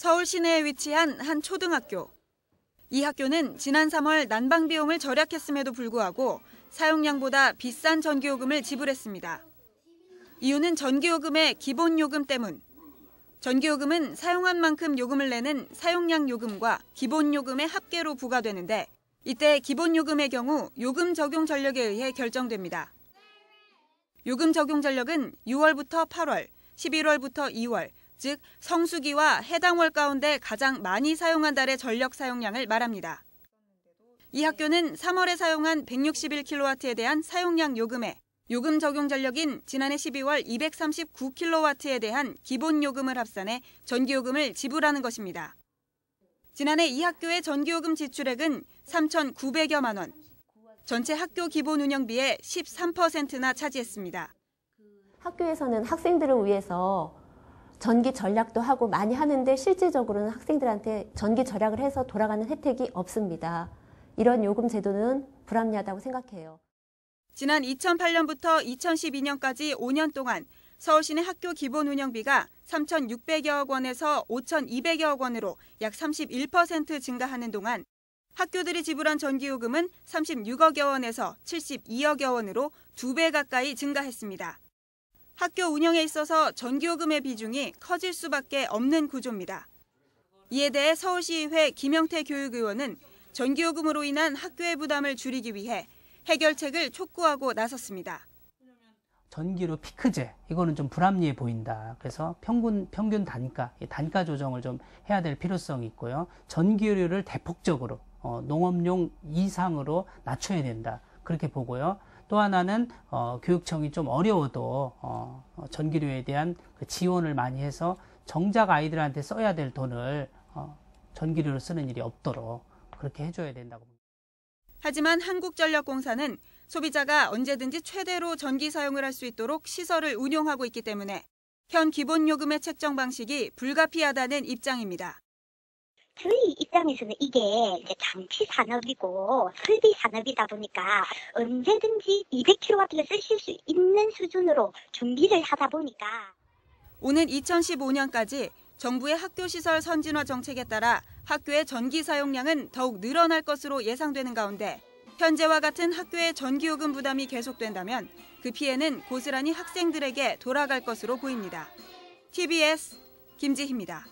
서울 시내에 위치한 한 초등학교. 이 학교는 지난 3월 난방 비용을 절약했음에도 불구하고 사용량보다 비싼 전기요금을 지불했습니다. 이유는 전기요금의 기본요금 때문. 전기요금은 사용한 만큼 요금을 내는 사용량 요금과 기본요금의 합계로 부과되는데 이때 기본요금의 경우 요금 적용 전력에 의해 결정됩니다. 요금 적용 전력은 6월부터 8월, 11월부터 2월, 즉 성수기와 해당 월 가운데 가장 많이 사용한 달의 전력 사용량을 말합니다. 이 학교는 3월에 사용한 161kW에 대한 사용량 요금에 요금 적용 전력인 지난해 12월 239kW에 대한 기본 요금을 합산해 전기요금을 지불하는 것입니다. 지난해 이 학교의 전기요금 지출액은 3,900여만 원. 전체 학교 기본 운영비의 13%나 차지했습니다. 학교에서는 학생들을 위해서 전기 절약도 하고 많이 하는데 실질적으로는 학생들한테 전기 절약을 해서 돌아가는 혜택이 없습니다. 이런 요금 제도는 불합리하다고 생각해요. 지난 2008년부터 2012년까지 5년 동안 서울시내 학교 기본 운영비가 3,600여억 원에서 5,200여억 원으로 약 31% 증가하는 동안 학교들이 지불한 전기요금은 36억여 원에서 72억여 원으로 2배 가까이 증가했습니다. 학교 운영에 있어서 전기요금의 비중이 커질 수밖에 없는 구조입니다. 이에 대해 서울시의회 김영태 교육의원은 전기요금으로 인한 학교의 부담을 줄이기 위해 해결책을 촉구하고 나섰습니다. 전기료 피크제, 이거는 좀 불합리해 보인다. 그래서 평균 단가 조정을 좀 해야 될 필요성이 있고요. 전기료를 대폭적으로 농업용 이상으로 낮춰야 된다. 그렇게 보고요. 또 하나는 교육청이 좀 어려워도 전기료에 대한 그 지원을 많이 해서 정작 아이들한테 써야 될 돈을 전기료로 쓰는 일이 없도록 그렇게 해줘야 된다고 봅니다. 하지만 한국전력공사는 소비자가 언제든지 최대로 전기 사용을 할 수 있도록 시설을 운용하고 있기 때문에 현 기본요금의 책정 방식이 불가피하다는 입장입니다. 저희 입장에서는 이게 이제 장치 산업이고 설비 산업이다 보니까 언제든지 200kW를 쓰실 수 있는 수준으로 준비를 하다 보니까 오는 2015년까지 정부의 학교시설 선진화 정책에 따라 학교의 전기 사용량은 더욱 늘어날 것으로 예상되는 가운데 현재와 같은 학교의 전기요금 부담이 계속된다면 그 피해는 고스란히 학생들에게 돌아갈 것으로 보입니다. TBS 김지희입니다.